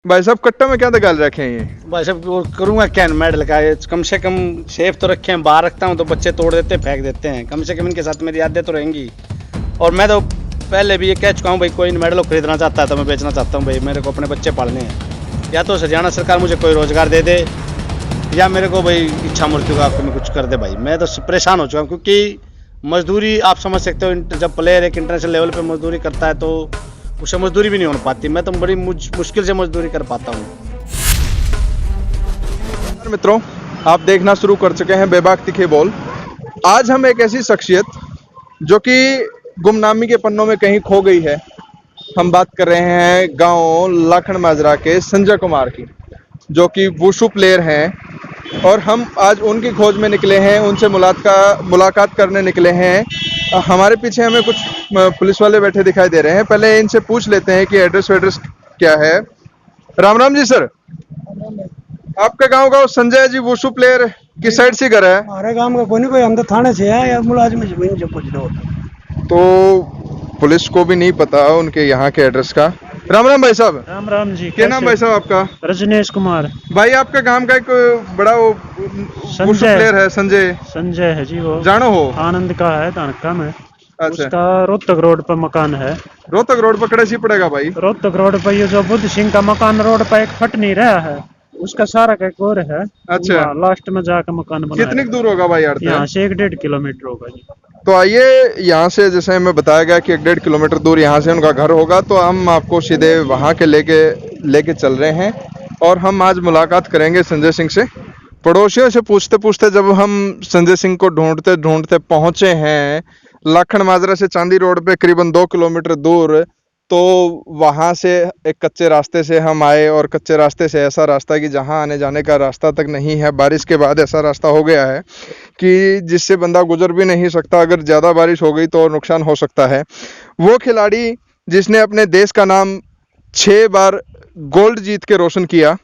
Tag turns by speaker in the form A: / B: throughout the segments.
A: भाई साहब कट्टा में क्या निकाल रखे हैं ये?
B: भाई साहब वो करूँगा क्या मेडल का, ये कम से कम सेफ तो रखे हैं, बाहर रखता हूँ तो बच्चे तोड़ देते हैं, फेंक देते हैं, कम से कम इनके साथ मेरी यादें तो रहेंगी। और मैं तो पहले भी ये कह चुका हूँ भाई, कोई मेडल खरीदना चाहता है तो मैं बेचना चाहता हूँ भाई, मेरे को अपने बच्चे पालने हैं। या तो हरियाणा सरकार मुझे कोई रोजगार दे दे, या मेरे को भाई इच्छा मृत्यु का आपको में कुछ कर दे भाई। मैं तो परेशान हो चुका हूँ, क्योंकि मजदूरी आप समझ सकते हो, जब प्लेयर एक इंटरनेशनल लेवल पे मजदूरी करता है तो उसे मजदूरी भी नहीं हो पाती। मैं तो बड़ी मुश्किल से मजदूरी कर पाता हूँ।
A: मित्रों, आप देखना शुरू कर चुके हैं बेबाक तीखे बोल। आज हम एक ऐसी शख्सियत जो कि गुमनामी के पन्नों में कहीं खो गई है, हम बात कर रहे हैं गांव लाखन माजरा के संजय कुमार की, जो कि वुशु प्लेयर हैं। और हम आज उनकी खोज में निकले हैं, उनसे मुलाकात करने निकले हैं। हमारे पीछे हमें कुछ पुलिस वाले बैठे दिखाई दे रहे हैं। पहले इनसे पूछ लेते हैं कि एड्रेस वेड्रेस क्या है। राम राम जी सर, आपका गांव का संजय जी वुशु प्लेयर किस साइड से घर है?
C: हमारे गांव का कोई नहीं, कोई हम तो थाने से है या मुलाजिम से वहीं जब कुछ दो।
A: तो पुलिस को भी नहीं पता उनके यहाँ के एड्रेस का। राम राम भाई साहब।
C: राम राम जी।
A: क्या नाम भाई साहब आपका?
C: रजनीश कुमार।
A: भाई आपका गांव का एक बड़ा वो वुशु
C: संजय।
A: प्लेयर है संजय,
C: संजय है जी, वो
A: जानो हो?
C: आनंद का है, धनका में।
A: अच्छा,
C: उसका रोहतक रोड पर मकान है।
A: रोहतक रोड पकड़े सी पड़ेगा भाई।
C: रोहतक रोड पर ये जो बुद्ध सिंह का मकान रोड पर एक फट नहीं रहा है, उसका सारा का एक और है।
A: अच्छा।
C: वहाँ लास्ट में जाकर मकान बना
A: कितनी दूर होगा भाई यार?
C: यहाँ से 1-1.5 किलोमीटर होगा जी।
A: तो आइए, यहाँ से जैसे हमें बताया गया कि 1-1.5 किलोमीटर दूर यहाँ से उनका घर होगा, तो हम आपको सीधे वहाँ के लेके चल रहे हैं। और हम आज मुलाकात करेंगे संजय सिंह से। पड़ोसियों से पूछते पूछते जब हम संजय सिंह को ढूंढते ढूंढते पहुंचे हैं लाखन माजरा से चांदी रोड पे करीबन 2 किलोमीटर दूर, तो वहाँ से एक कच्चे रास्ते से हम आए। और कच्चे रास्ते से ऐसा रास्ता कि जहाँ आने जाने का रास्ता तक नहीं है, बारिश के बाद ऐसा रास्ता हो गया है कि जिससे बंदा गुजर भी नहीं सकता, अगर ज़्यादा बारिश हो गई तो और नुकसान हो सकता है। वो खिलाड़ी जिसने अपने देश का नाम 6 बार गोल्ड जीत के रोशन किया,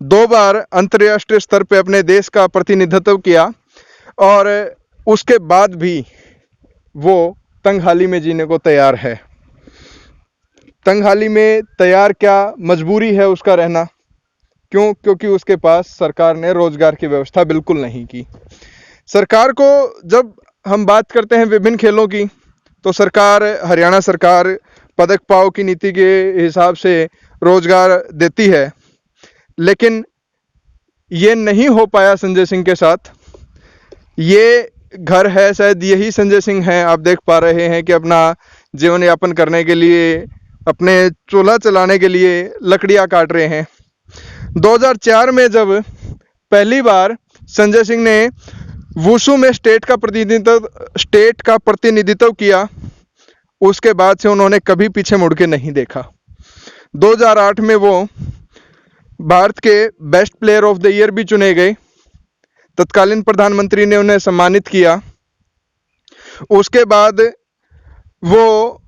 A: 2 बार अंतर्राष्ट्रीय स्तर पे अपने देश का प्रतिनिधित्व किया, और उसके बाद भी वो तंगहाली में जीने को तैयार है। तंगहाली में तैयार क्या, मजबूरी है उसका रहना। क्यों? क्योंकि उसके पास सरकार ने रोजगार की व्यवस्था बिल्कुल नहीं की। सरकार को जब हम बात करते हैं विभिन्न खेलों की, तो सरकार, हरियाणा सरकार पदक पाव की नीति के हिसाब से रोजगार देती है, लेकिन ये नहीं हो पाया संजय सिंह के साथ। ये घर है, शायद यही संजय सिंह हैं। आप देख पा रहे हैं कि अपना जीवन यापन करने के लिए, अपने चूल्हा चलाने के लिए लकड़ियां काट रहे हैं। 2004 में जब पहली बार संजय सिंह ने वुशु में स्टेट का प्रतिनिधित्व किया, उसके बाद से उन्होंने कभी पीछे मुड़ के नहीं देखा। 2008 में वो भारत के best player of the year भी चुने गए। तत्कालीन प्रधानमंत्री ने उन्हें सम्मानित किया। उसके बाद वो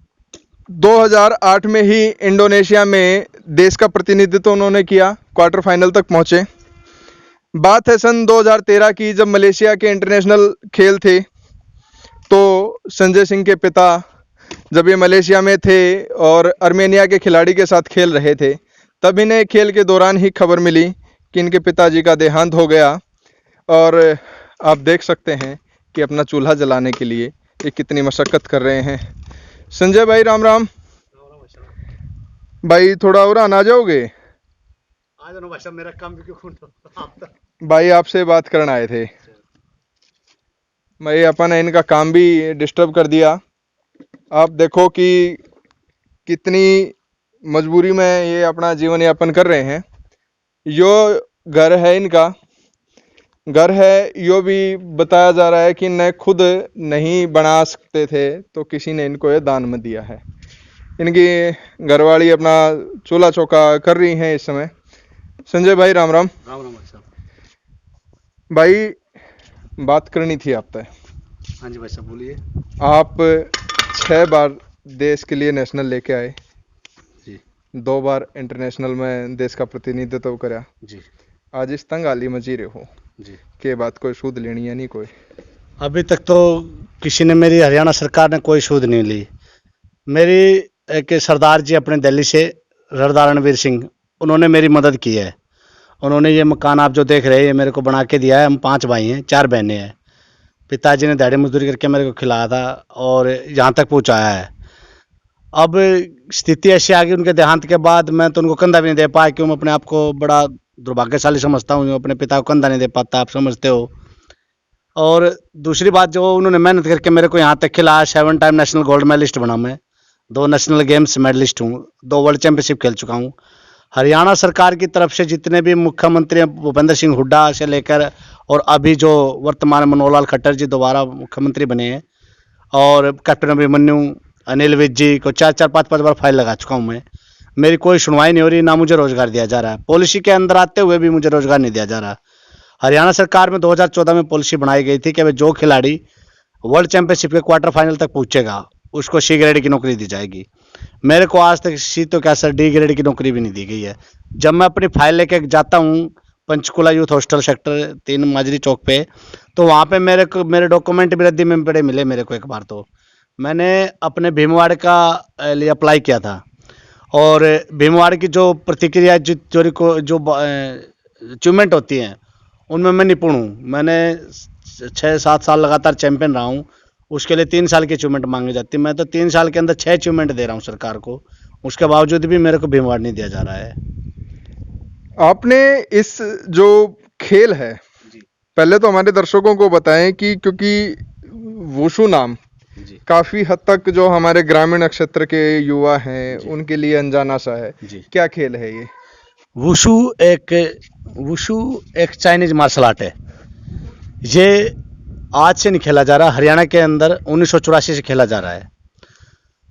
A: 2008 में ही इंडोनेशिया में देश का प्रतिनिधित्व उन्होंने किया, क्वार्टर फाइनल तक पहुंचे। बात है सन 2013 की, जब मलेशिया के इंटरनेशनल खेल थे, तो संजय सिंह के पिता जब ये मलेशिया में थे और अर्मेनिया के खिलाड़ी के साथ खेल रहे थे, तब इन्हें खेल के दौरान ही खबर मिली कि इनके पिताजी का देहांत हो गया। और आप देख सकते हैं कि अपना चूल्हा जलाने के लिए ये कितनी मशक्क़त कर रहे हैं। संजय भाई राम राम। भाई थोड़ा और आ जाओगे?
B: आ जाओ भाई साहब, मेरा काम भी क्यों।
A: भाई आपसे बात करने आए थे भाई, अपन ने इनका काम भी डिस्टर्ब कर दिया। आप देखो कि कितनी मजबूरी में ये अपना जीवन यापन कर रहे हैं। यो घर है, इनका घर है, यो भी बताया जा रहा है कि न खुद नहीं बना सकते थे तो किसी ने इनको ये दान में दिया है। इनकी घरवाली अपना चूल्हा चौका कर रही हैं इस समय। संजय भाई राम राम।
B: राम राम भाई साहब।
A: भाई बात करनी थी आपसे।
B: हाँ जी भाई साहब, बोलिए।
A: आप 6 बार देश के लिए नेशनल लेके आए
B: जी।
A: 2 बार इंटरनेशनल में देश का प्रतिनिधित्व करा
B: जी।
A: आज इस तंगहाली में जी रहे हो
B: जी।
A: के बात कोई सूद लेनी है नहीं कोई?
B: अभी तक तो किसी ने, मेरी हरियाणा सरकार ने कोई सूद नहीं ली। मेरी एक सरदार जी अपने दिल्ली से, सरदार रणवीर सिंह, उन्होंने मेरी मदद की है। उन्होंने ये मकान आप जो देख रहे हैं ये मेरे को बना के दिया है। हम 5 भाई हैं, 4 बहनें हैं। पिताजी ने दिहाड़ी मजदूरी करके मेरे को खिलाया था और यहाँ तक पहुँचाया है। अब स्थिति ऐसी आ गई उनके देहांत के बाद, मैं तो उनको कंधा भी नहीं दे पाया, क्यों मैं अपने आप को बड़ा दुर्भाग्यशाली समझता हूँ, अपने पिता को कंधा नहीं दे पाता, आप समझते हो। और दूसरी बात, जो उन्होंने मेहनत करके मेरे को यहाँ तक खिलाया, 7 टाइम नेशनल गोल्ड मेडलिस्ट बना मैं, 2 नेशनल गेम्स मेडलिस्ट हूँ, 2 वर्ल्ड चैंपियनशिप खेल चुका हूँ। हरियाणा सरकार की तरफ से जितने भी मुख्यमंत्री भूपेंद्र सिंह हुड्डा से लेकर और अभी जो वर्तमान मनोहर लाल खट्टर जी दोबारा मुख्यमंत्री बने हैं, और कैप्टन अभिमन्यु, अनिल विज जी को 4-4, 5-5 बार फाइल लगा चुका हूँ मैं। मेरी कोई सुनवाई नहीं हो रही, ना मुझे रोजगार दिया जा रहा है। पॉलिसी के अंदर आते हुए भी मुझे रोजगार नहीं दिया जा रहा। हरियाणा सरकार में 2014 में पॉलिसी बनाई गई थी कि भाई जो खिलाड़ी वर्ल्ड चैंपियनशिप के क्वार्टर फाइनल तक पहुंचेगा उसको सी ग्रेड की नौकरी दी जाएगी। मेरे को आज तक सी तो क्या सर, डी ग्रेड की नौकरी भी नहीं दी गई है। जब मैं अपनी फाइल लेके जाता हूँ पंचकुला यूथ हॉस्टल सेक्टर 3 माजरी चौक पे, तो वहाँ पे मेरे डॉक्यूमेंट भी रद्दी में पड़े मिले मेरे को। एक बार तो मैंने अपने भीमवाड़ का लिए अप्लाई किया था, और भीमवाड़ की जो प्रतिक्रिया जो अचीवमेंट होती हैं उनमें मैं निपुण हूँ। मैंने 6-7 साल लगातार चैंपियन रहा हूँ। उसके लिए 3 साल की अचीवमेंट मांगी जाती है। मैं तो 3 साल के अंदर 6 अचीवमेंट दे रहा हूँ सरकार को, उसके बावजूद भी मेरे को भीमवाड़ नहीं दिया जा रहा है।
A: आपने इस जो खेल है,
B: जी
A: पहले तो हमारे दर्शकों को बताएं कि क्योंकि वुशु नाम
B: जी
A: काफी हद तक जो हमारे ग्रामीण क्षेत्र के युवा हैं उनके लिए अनजाना सा है।
B: जी
A: क्या खेल है ये?
B: वुशु एक चाइनीज मार्शल आर्ट है। ये आज से नहीं खेला जा रहा, हरियाणा के अंदर 1984 से खेला जा रहा है।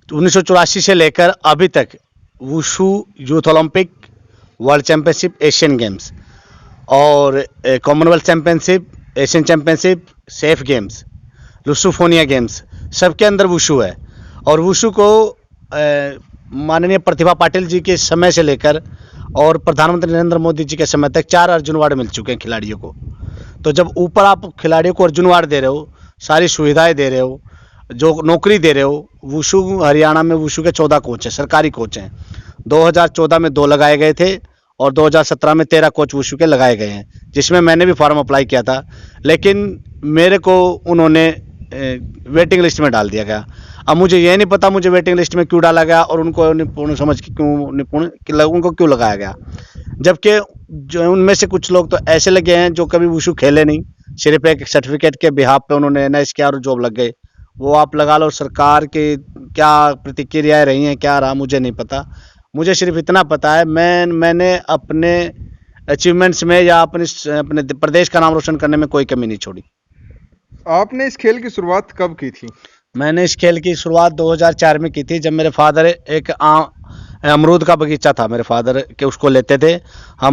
B: तो 1984 से लेकर अभी तक wushu youth Olympic, world championship, Asian games और Commonwealth championship, Asian championship, SAF games, Lusofonia games, सबके अंदर वुशु है। और वुशु को माननीय प्रतिभा पाटिल जी के समय से लेकर और प्रधानमंत्री नरेंद्र मोदी जी के समय तक 4 अर्जुन अवार्ड मिल चुके हैं खिलाड़ियों को। तो जब ऊपर आप खिलाड़ियों को अर्जुन अवार्ड दे रहे हो, सारी सुविधाएं दे रहे हो, जो नौकरी दे रहे हो, वुशु हरियाणा में वुशु के 14 कोच हैं, सरकारी कोच हैं। 2014 में 2 लगाए गए थे और 2017 में 13 कोच वुशु के लगाए गए हैं, जिसमें मैंने भी फॉर्म अप्लाई किया था, लेकिन मेरे को उन्होंने वेटिंग लिस्ट में डाल दिया गया। अब मुझे ये नहीं पता मुझे वेटिंग लिस्ट में क्यों डाला गया और उनको निपुण समझ के उनको क्यों लगाया गया, जबकि जो उनमें से कुछ लोग तो ऐसे लगे हैं जो कभी वुशु खेले नहीं, सिर्फ एक सर्टिफिकेट के बिहाफ पे उन्होंने एनआईएस किया और जॉब लग गए। वो आप लगा लो सरकार की क्या प्रतिक्रियाएं रही हैं, क्या रहा मुझे नहीं पता। मुझे सिर्फ इतना पता है, मैंने अपने अचीवमेंट्स में या अपने प्रदेश का नाम रोशन करने में कोई कमी नहीं छोड़ी।
A: आपने इस खेल की शुरुआत कब की थी?
B: मैंने इस खेल की शुरुआत 2004 में की थी, जब मेरे फादर एक अमरूद का बगीचा था मेरे फादर के, उसको लेते थे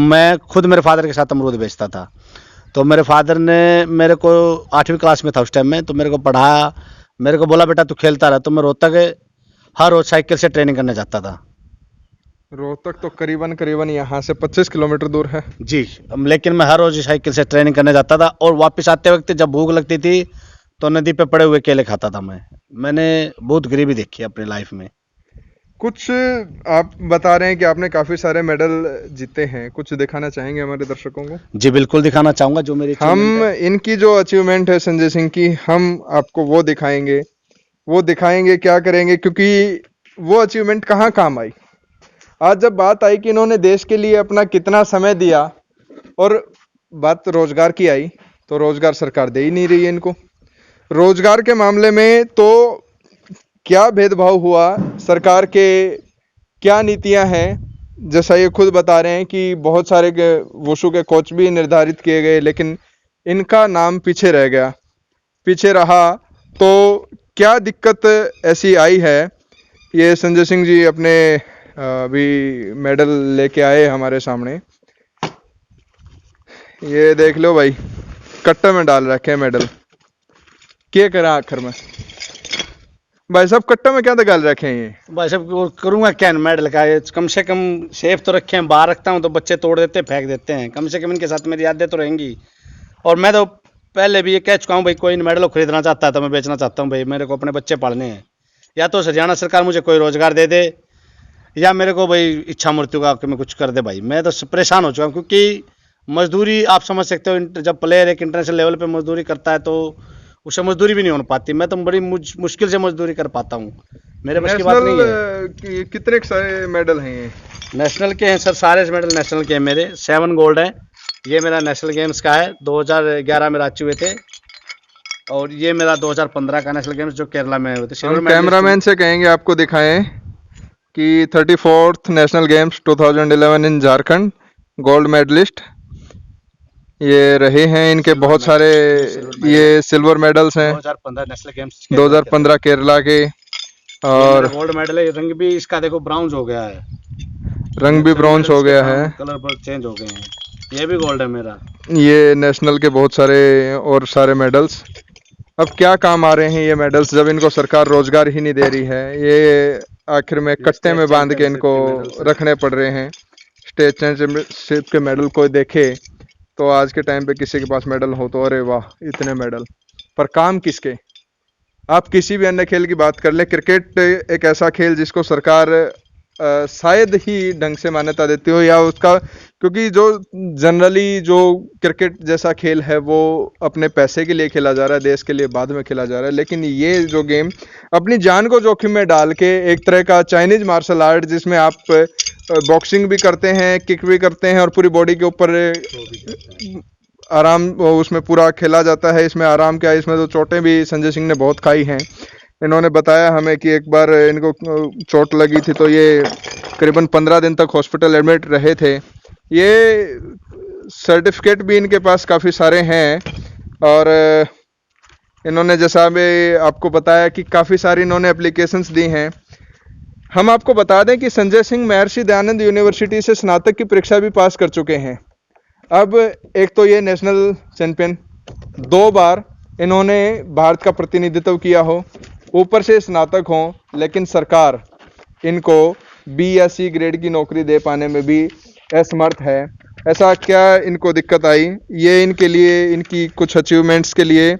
B: मैं खुद मेरे फादर के साथ अमरूद बेचता था। तो मेरे फादर ने मेरे को 8वीं क्लास में था उस टाइम में, तो मेरे को पढ़ाया, मेरे को बोला बेटा तू खेलता रहा। तो मैं रोहतक हर रोज साइकिल से ट्रेनिंग करने जाता था।
A: रोहतक तो करीबन यहाँ से 25 किलोमीटर दूर है
B: जी, लेकिन मैं हर रोज साइकिल से ट्रेनिंग करने जाता था, और वापस आते वक्त जब भूख लगती थी तो नदी पे पड़े हुए केले खाता था मैंने बहुत गरीबी देखी है अपनी लाइफ में।
A: कुछ आप बता रहे हैं कि आपने काफी सारे मेडल जीते हैं, कुछ दिखाना चाहेंगे हमारे दर्शकों को?
B: जी बिल्कुल दिखाना चाहूंगा। जो मेरी
A: हम इनकी जो अचीवमेंट है संजय सिंह की, हम आपको वो दिखाएंगे क्या करेंगे, क्योंकि वो अचीवमेंट कहाँ काम आई। आज जब बात आई कि इन्होंने देश के लिए अपना कितना समय दिया और बात रोजगार की आई, तो रोजगार सरकार दे ही नहीं रही है इनको। रोजगार के मामले में तो क्या भेदभाव हुआ, सरकार के क्या नीतियां हैं, जैसा ये खुद बता रहे हैं कि बहुत सारे वुशु के कोच भी निर्धारित किए गए, लेकिन इनका नाम पीछे रहा। तो क्या दिक्कत ऐसी आई है, ये संजय सिंह जी अपने अभी मेडल लेके आए हमारे सामने। ये देख लो भाई, कट्टे में डाल रखे हैं मेडल। क्या करा आखिर में भाई साहब, कट्टे में क्या डाल रखे हैं ये?
B: भाई साहब करूंगा क्या मेडल का, कम से कम सेफ तो रखे हैं, बाहर रखता हूँ तो बच्चे तोड़ देते फेंक देते हैं, कम से कम इनके साथ मेरी यादें तो रहेंगी। और मैं तो पहले भी ये कह चुका हूँ भाई, कोई मेडल खरीदना चाहता है तो मैं बेचना चाहता हूँ भाई, मेरे को अपने बच्चे पालने हैं। या तो हरियाणा सरकार मुझे कोई रोजगार दे दे, या मेरे को भाई इच्छा मृत्यु का कि मैं कुछ कर दे भाई। मैं तो परेशान हो चुका हूँ, क्योंकि मजदूरी आप समझ सकते हो, जब प्लेयर एक इंटरनेशनल लेवल पे मजदूरी करता है तो उसे मजदूरी भी नहीं हो पाती। मैं तो बड़ी मुश्किल से मजदूरी कर पाता हूँ, मेरे बस की बात नहीं है।
A: कितने सारे मेडल हैं ये?
B: नेशनल के हैं सर, सारे मेडल नेशनल के हैं मेरे। 7 गोल्ड है, ये मेरा नेशनल गेम्स का है, 2011 में राज्य हुए थे। और ये मेरा 2015 का नेशनल गेम्स जो केरला में हुए थे। सिल्वर
A: हम
B: मेडलिस्ट
A: कैमरामैन से कहेंगे आपको दिखाएं कि 34th नेशनल गेम्स 2011 इन झारखंड, गोल्ड मेडलिस्ट ये रहे हैं। इनके
B: सिल्वर
A: बहुत
B: मेडल,
A: सारे
B: ये सिल्वर मेडल
A: ये
B: है।
A: सिल्वर मेडल्स हैं
B: 2015 नेशनल गेम्स
A: 2015 केरला के।
B: ये
A: और
B: मेरा गोल्ड मेडल है। रंग भी इसका देखो ब्राउन्ज हो गया है,
A: रंग भी
B: नेशनल
A: ब्रॉन्ज
B: मेडल्स
A: हो
B: के
A: गया है।
B: कलर पर चेंज हो गए हैं। ये भी गोल्ड है मेरा।
A: ये नेशनल के बहुत सारे और सारे मेडल्स अब क्या काम आ रहे हैं ये मेडल्स, जब इनको सरकार रोजगार ही नहीं दे रही है। ये आखिर में कट्टे में बांध के इनको रखने पड़ रहे हैं। स्टेट चैंपियनशिप के मेडल कोई देखे तो आज के टाइम पे किसी के पास मेडल हो तो अरे वाह इतने मेडल, पर काम किसके? आप किसी भी अन्य खेल की बात कर ले, क्रिकेट एक ऐसा खेल जिसको सरकार शायद ही ढंग से मान्यता देती हो, या उसका क्योंकि जो जनरली जो क्रिकेट जैसा खेल है वो अपने पैसे के लिए खेला जा रहा है, देश के लिए बाद में खेला जा रहा है। लेकिन ये जो गेम अपनी जान को जोखिम में डाल के एक तरह का चाइनीज मार्शल आर्ट, जिसमें आप बॉक्सिंग भी करते हैं, किक भी करते हैं और पूरी बॉडी के ऊपर आराम उसमें पूरा खेला जाता है। इसमें आराम क्या है, इसमें तो चोटें भी संजय सिंह ने बहुत खाई हैं। इन्होंने बताया हमें कि एक बार इनको चोट लगी थी तो ये करीबन 15 दिन तक हॉस्पिटल एडमिट रहे थे। ये सर्टिफिकेट भी इनके पास काफ़ी सारे हैं। और इन्होंने जैसा अभी आपको बताया कि काफ़ी सारी इन्होंने एप्लीकेशंस दी हैं। हम आपको बता दें कि संजय सिंह महर्षि दयानंद यूनिवर्सिटी से स्नातक की परीक्षा भी पास कर चुके हैं। अब एक तो ये नेशनल चैंपियन, 2 बार इन्होंने भारत का प्रतिनिधित्व किया हो, ऊपर से स्नातक हों, लेकिन सरकार इनको बी या सी ग्रेड की नौकरी दे पाने में भी असमर्थ है। ऐसा क्या इनको दिक्कत आई? ये इनके लिए इनकी कुछ अचीवमेंट्स के लिए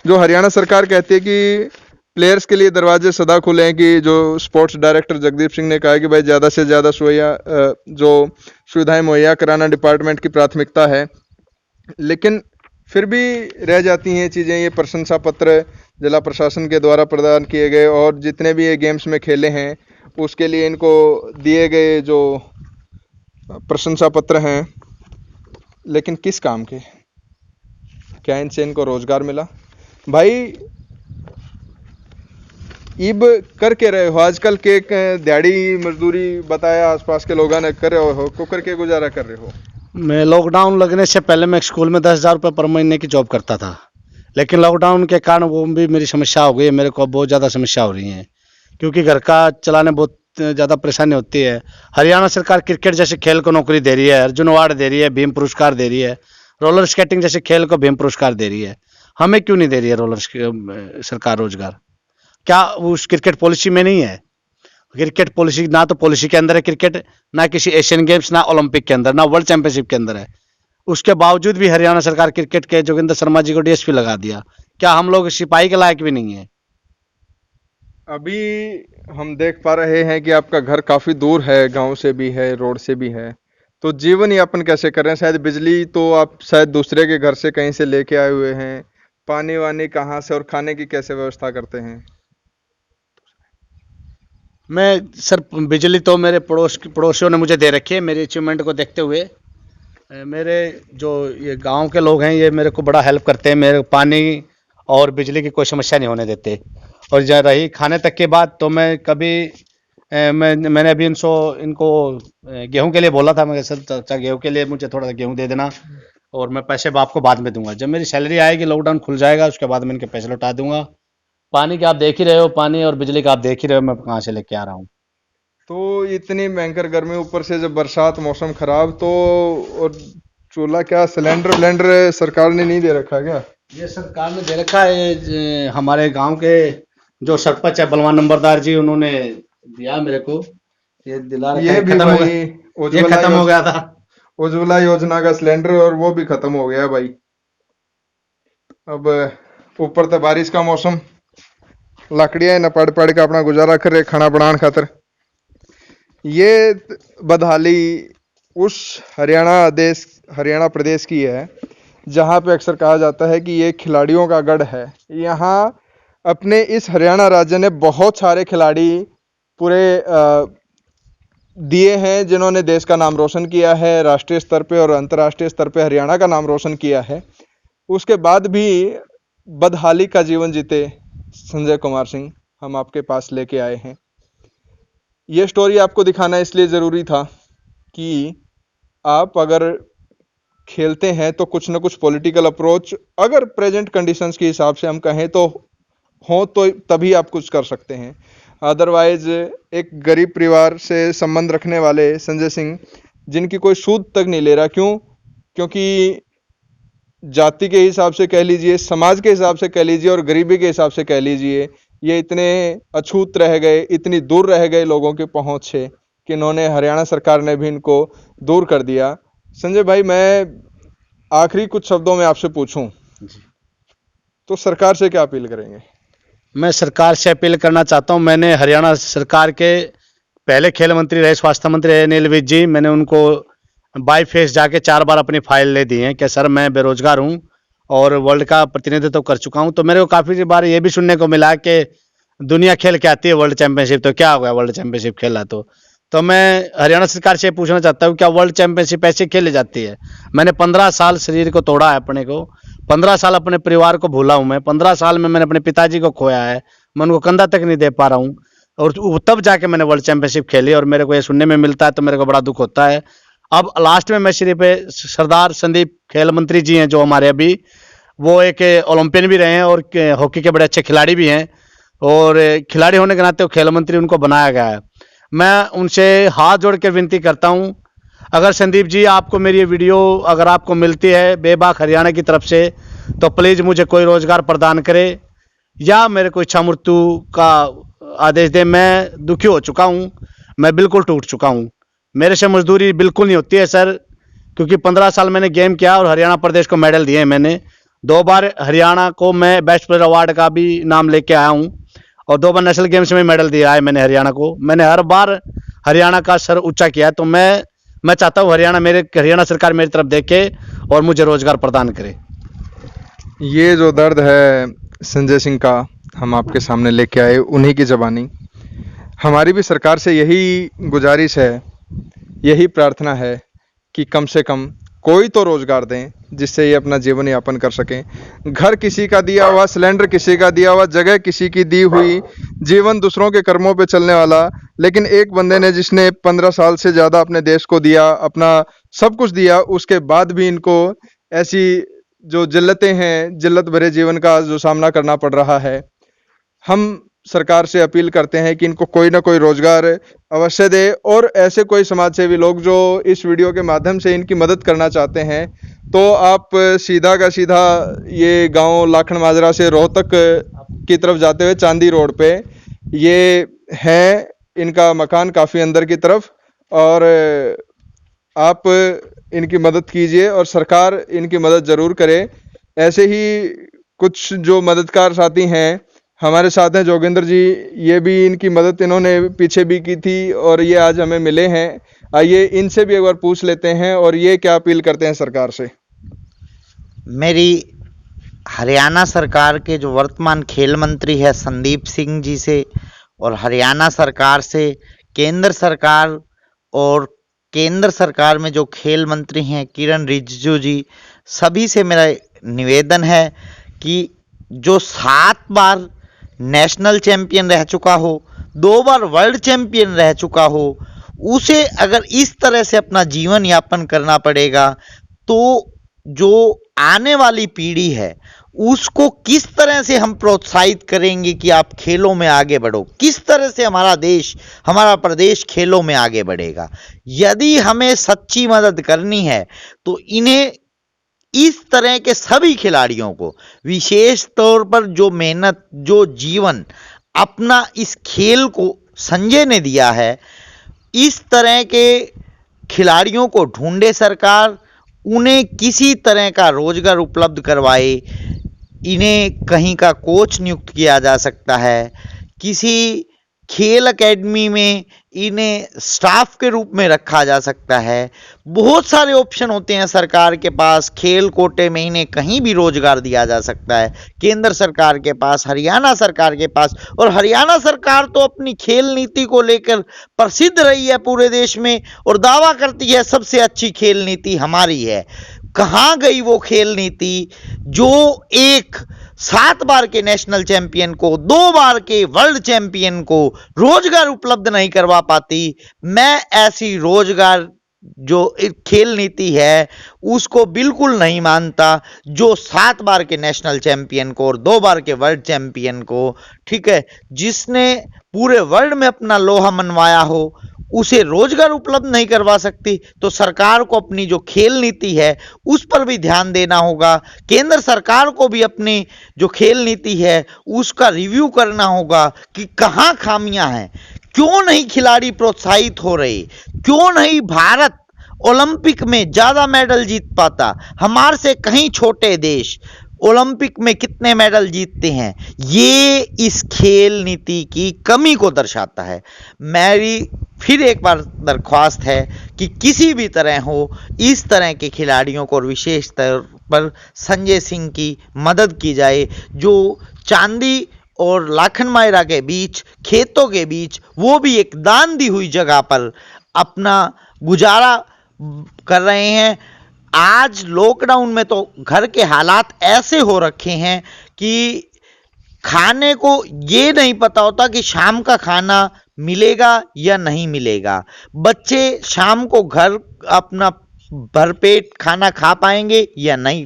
A: जो हरियाणा सरकार कहती है कि प्लेयर्स के लिए दरवाजे सदा खुले हैं, कि जो स्पोर्ट्स डायरेक्टर जगदीप सिंह ने कहा है कि भाई ज़्यादा से ज़्यादा जो सुविधाएं मुहैया कराना डिपार्टमेंट की प्राथमिकता है, लेकिन फिर भी रह जाती हैं चीज़ें। ये प्रशंसा पत्र जिला प्रशासन के द्वारा प्रदान किए गए और जितने भी ये गेम्स में खेले हैं उसके लिए इनको दिए गए जो प्रशंसा पत्र हैं, लेकिन किस काम के? क्या इनसे इनको रोजगार मिला? भाई इब करके रहे हो आजकल के दिहाड़ी मजदूरी बताया आसपास के लोगों ने कर रहे हो, को करके गुजारा कर रहे हो?
B: मैं लॉकडाउन लगने से पहले मैं एक स्कूल में 10,000 रुपये पर महीने की जॉब करता था, लेकिन लॉकडाउन के कारण वो भी मेरी समस्या हो गई है। मेरे को बहुत ज़्यादा समस्या हो रही है, क्योंकि घर का चलाने बहुत ज़्यादा परेशानी होती है। हरियाणा सरकार क्रिकेट जैसे खेल को नौकरी दे रही है, अर्जुन अवार्ड दे रही है, भीम पुरस्कार दे रही है, रोलर स्केटिंग जैसे खेल को भीम पुरस्कार दे रही है। हमें क्यों नहीं दे रही है सरकार रोजगार? क्या उस क्रिकेट पॉलिसी में नहीं है? क्रिकेट पॉलिसी ना तो पॉलिसी के अंदर है क्रिकेट, ना किसी एशियन गेम्स, ना ओलंपिक के अंदर, ना वर्ल्ड चैंपियनशिप के अंदर है। उसके बावजूद भी हरियाणा सरकार क्रिकेट के जोगिंदर शर्मा जी को डीएसपी लगा दिया। क्या हम लोग सिपाही के लायक भी नहीं है?
A: अभी हम देख पा रहे हैं कि आपका घर काफ़ी दूर है, गांव से भी है, रोड से भी है, तो जीवन यापन कैसे कर रहे हैं? शायद बिजली तो आप शायद दूसरे के घर से कहीं से लेके आए हुए हैं, पानी वानी कहाँ से और खाने की कैसे व्यवस्था करते हैं?
B: मैं सर बिजली तो मेरे पड़ोसियों ने मुझे दे रखी है। मेरी अचीवमेंट को देखते हुए मेरे जो ये गांव के लोग हैं ये मेरे को बड़ा हेल्प करते हैं। मेरे पानी और बिजली की कोई समस्या नहीं होने देते। और जहाँ रही खाने तक की बात, तो मैं कभी मैंने अभी इनको गेहूं के लिए बोला था। मैं सर चाचा गेहूं के लिए मुझे थोड़ा सा गेहूं दे देना और मैं पैसे बाप को बाद में दूंगा। जब मेरी सैलरी आएगी, लॉकडाउन खुल जाएगा, उसके बाद मैं इनके पैसे लौटा दूंगा। पानी का आप देख ही रहे हो, पानी और बिजली का आप देख ही रहे हो मैं कहाँ से लेके आ रहा हूँ।
A: तो इतनी भयंकर गर्मी, ऊपर से जब बरसात, मौसम खराब, तो और चूल्हा क्या सिलेंडर सरकार ने नहीं दे रखा क्या?
B: ये सरकार ने दे रखा है। हमारे गांव के जो सरपंच है बलवान नंबरदार जी, उन्होंने दिया मेरे को। ये दिला रखा
A: ये
B: है,
A: भी
B: खत्म हो
A: भाई
B: गया। ये खत्म हो गया था।
A: उज्ज्वला योजना का सिलेंडर, और वो भी खत्म हो गया भाई। अब ऊपर तो बारिश का मौसम, लकड़ियां न पड़ पड़ के अपना गुजारा कर रहे खाना बनाने खातर। ये बदहाली उस हरियाणा प्रदेश की है जहाँ पे अक्सर कहा जाता है कि ये खिलाड़ियों का गढ़ है। यहाँ अपने इस हरियाणा राज्य ने बहुत सारे खिलाड़ी पूरे दिए हैं जिन्होंने देश का नाम रोशन किया है, राष्ट्रीय स्तर पे और अंतर्राष्ट्रीय स्तर पे हरियाणा का नाम रोशन किया है। उसके बाद भी बदहाली का जीवन जीते संजय कुमार सिंह हम आपके पास लेके आए हैं। ये स्टोरी आपको दिखाना इसलिए ज़रूरी था कि आप अगर खेलते हैं तो कुछ ना कुछ पॉलिटिकल अप्रोच अगर प्रेजेंट कंडीशंस के हिसाब से हम कहें तो हो तो तभी आप कुछ कर सकते हैं। अदरवाइज एक गरीब परिवार से संबंध रखने वाले संजय सिंह जिनकी कोई सूद तक नहीं ले रहा, क्योंकि जाति के हिसाब से कह लीजिए, समाज के हिसाब से कह लीजिए और गरीबी के हिसाब से कह लीजिए, ये इतने अछूत रह गए, इतनी दूर रह गए लोगों की पहुंच से कि इन्होंने हरियाणा सरकार ने भी इनको दूर कर दिया। संजय भाई, मैं आखिरी कुछ शब्दों में आपसे पूछूं तो सरकार से क्या अपील करेंगे?
B: मैं सरकार से अपील करना चाहता हूं, मैंने हरियाणा सरकार के पहले खेल मंत्री रहे, स्वास्थ्य मंत्री रहे अनिल विज जी, मैंने उनको बाई फेस जाके 4 बार अपनी फाइल ले दी है कि सर मैं बेरोजगार हूं और वर्ल्ड का प्रतिनिधित्व कर चुका हूं। तो मेरे को काफ़ी बार ये भी सुनने को मिला कि दुनिया खेल के आती है वर्ल्ड चैंपियनशिप, तो क्या हो गया वर्ल्ड चैंपियनशिप खेला तो मैं हरियाणा सरकार से पूछना चाहता हूँ क्या वर्ल्ड चैंपियनशिप ऐसे खेली जाती है? मैंने 15 साल शरीर को तोड़ा है अपने को, 15 साल अपने परिवार को भूला हूँ मैं, 15 साल में मैंने अपने पिताजी को खोया है, मैं उनको कंधा तक नहीं दे पा रहा हूँ और तब जाके मैंने वर्ल्ड चैंपियनशिप खेली और मेरे को ये सुनने में मिलता है तो मेरे को बड़ा दुख होता है। अब लास्ट में मैं सिर्फ सरदार संदीप खेल मंत्री जी हैं जो हमारे अभी, वो एक ओलंपियन भी रहे हैं और हॉकी के बड़े अच्छे खिलाड़ी भी हैं और खिलाड़ी होने के नाते वो खेल मंत्री उनको बनाया गया है। मैं उनसे हाथ जोड़ के विनती करता हूं, अगर संदीप जी आपको मेरी ये वीडियो अगर आपको मिलती है बेबाक हरियाणा की तरफ से तो प्लीज़ मुझे कोई रोज़गार प्रदान करे या मेरे को इच्छा मृत्यु का आदेश दे। मैं दुखी हो चुका हूं, मैं बिल्कुल टूट चुका हूं, मेरे से मजदूरी बिल्कुल नहीं होती है सर, क्योंकि 15 साल मैंने गेम किया और हरियाणा प्रदेश को मेडल दिए मैंने। 2 बार हरियाणा को मैं बेस्ट प्लेयर अवार्ड का भी नाम लेके आया हूँ और 2 बार नेशनल गेम्स में मेडल दिया है मैंने हरियाणा को। मैंने हर बार हरियाणा का सर ऊंचा किया। तो मैं चाहता हूँ हरियाणा सरकार मेरी तरफ देखे और मुझे रोजगार प्रदान करे।
A: ये जो दर्द है संजय सिंह का हम आपके सामने लेके आए, उन्हीं की ज़बानी। हमारी भी सरकार से यही गुजारिश है, यही प्रार्थना है कि कम से कम कोई तो रोज़गार दें जिससे ये अपना जीवन यापन कर सकें। घर किसी का दिया हुआ, सिलेंडर किसी का दिया हुआ, जगह किसी की दी हुई, जीवन दूसरों के कर्मों पे चलने वाला, लेकिन एक बंदे ने जिसने 15 साल से ज़्यादा अपने देश को दिया, अपना सब कुछ दिया, उसके बाद भी इनको ऐसी जो जिल्लतें हैं, जिल्लत भरे जीवन का जो सामना करना पड़ रहा है। हम सरकार से अपील करते हैं कि इनको कोई ना कोई रोजगार अवश्य दे और ऐसे कोई समाज सेवी लोग जो इस वीडियो के माध्यम से इनकी मदद करना चाहते हैं तो आप सीधा का सीधा ये गांव लाखन माजरा से रोहतक की तरफ जाते हुए चांदी रोड पे ये है इनका मकान, काफ़ी अंदर की तरफ, और आप इनकी मदद कीजिए और सरकार इनकी मदद ज़रूर करे। ऐसे ही कुछ जो मददगार साथी हैं हमारे साथ हैं, जोगिंदर जी, ये भी इनकी मदद इन्होंने पीछे भी की थी और ये आज हमें मिले हैं। आइए इनसे भी एक बार पूछ लेते हैं और ये क्या अपील करते हैं सरकार से।
D: मेरी हरियाणा सरकार के जो वर्तमान खेल मंत्री है संदीप सिंह जी से और हरियाणा सरकार से केंद्र सरकार और केंद्र सरकार में जो खेल मंत्री हैं किरण रिजिजू जी, सभी से मेरा निवेदन है कि जो 7 बार नेशनल चैंपियन रह चुका हो, 2 बार वर्ल्ड चैंपियन रह चुका हो, उसे अगर इस तरह से अपना जीवन यापन करना पड़ेगा तो जो आने वाली पीढ़ी है उसको किस तरह से हम प्रोत्साहित करेंगे कि आप खेलों में आगे बढ़ो, किस तरह से हमारा देश, हमारा प्रदेश खेलों में आगे बढ़ेगा। यदि हमें सच्ची मदद करनी है तो इन्हें इस तरह के सभी खिलाड़ियों को, विशेष तौर पर जो मेहनत, जो जीवन अपना इस खेल को संजय ने दिया है, इस तरह के खिलाड़ियों को ढूंढे सरकार, उन्हें किसी तरह का रोजगार उपलब्ध करवाए। इन्हें कहीं का कोच नियुक्त किया जा सकता है, किसी खेल एकेडमी में इन्हें स्टाफ के रूप में रखा जा सकता है। बहुत सारे ऑप्शन होते हैं सरकार के पास, खेल कोटे में इन्हें कहीं भी रोजगार दिया जा सकता है। केंद्र सरकार के पास, हरियाणा सरकार के पास, और हरियाणा सरकार तो अपनी खेल नीति को लेकर प्रसिद्ध रही है पूरे देश में और दावा करती है सबसे अच्छी खेल नीति हमारी है। कहाँ गई वो खेल नीति जो एक 7 बार के नेशनल चैंपियन को, 2 बार के वर्ल्ड चैंपियन को रोजगार उपलब्ध नहीं करवा पाती। मैं ऐसी रोजगार जो खेल नीति है उसको बिल्कुल नहीं मानता, जो 7 बार के नेशनल चैंपियन को और 2 बार के वर्ल्ड चैंपियन को, ठीक है, जिसने पूरे वर्ल्ड में अपना लोहा मनवाया हो, उसे रोजगार उपलब्ध नहीं करवा सकती। तो सरकार को अपनी जो खेल नीति है उस पर भी ध्यान देना होगा। केंद्र सरकार को भी अपनी जो खेल नीति है उसका रिव्यू करना होगा कि कहाँ खामियां हैं, क्यों नहीं खिलाड़ी प्रोत्साहित हो रहे, क्यों नहीं भारत ओलंपिक में ज्यादा मेडल जीत पाता। हमारे से कहीं छोटे देश ओलंपिक में कितने मेडल जीतते हैं, ये इस खेल नीति की कमी को दर्शाता है। मेरी फिर एक बार दरख्वास्त है कि किसी भी तरह हो इस तरह के खिलाड़ियों को, और विशेष तौर पर संजय सिंह की मदद की जाए, जो चांदी और लाखन मायरा के बीच, खेतों के बीच, वो भी एक दान दी हुई जगह पर अपना गुजारा कर रहे हैं। आज लॉकडाउन में तो घर के हालात ऐसे हो रखे हैं कि खाने को ये नहीं पता होता कि शाम का खाना मिलेगा या नहीं मिलेगा। बच्चे शाम को घर अपना भरपेट खाना खा पाएंगे या नहीं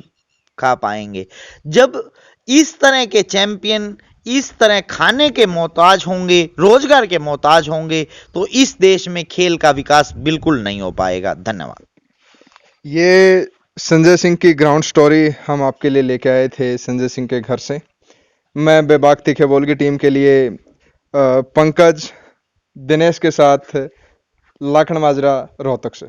D: खा पाएंगे। जब इस तरह के चैंपियन इस तरह खाने के मोहताज होंगे, रोजगार के मोहताज होंगे, तो इस देश में खेल का विकास बिल्कुल नहीं हो पाएगा। धन्यवाद।
A: ये संजय सिंह की ग्राउंड स्टोरी हम आपके लिए लेके आए थे संजय सिंह के घर से। मैं बेबाक तीखे बोल की टीम के लिए पंकज, दिनेश के साथ लाखन माजरा, रोहतक से।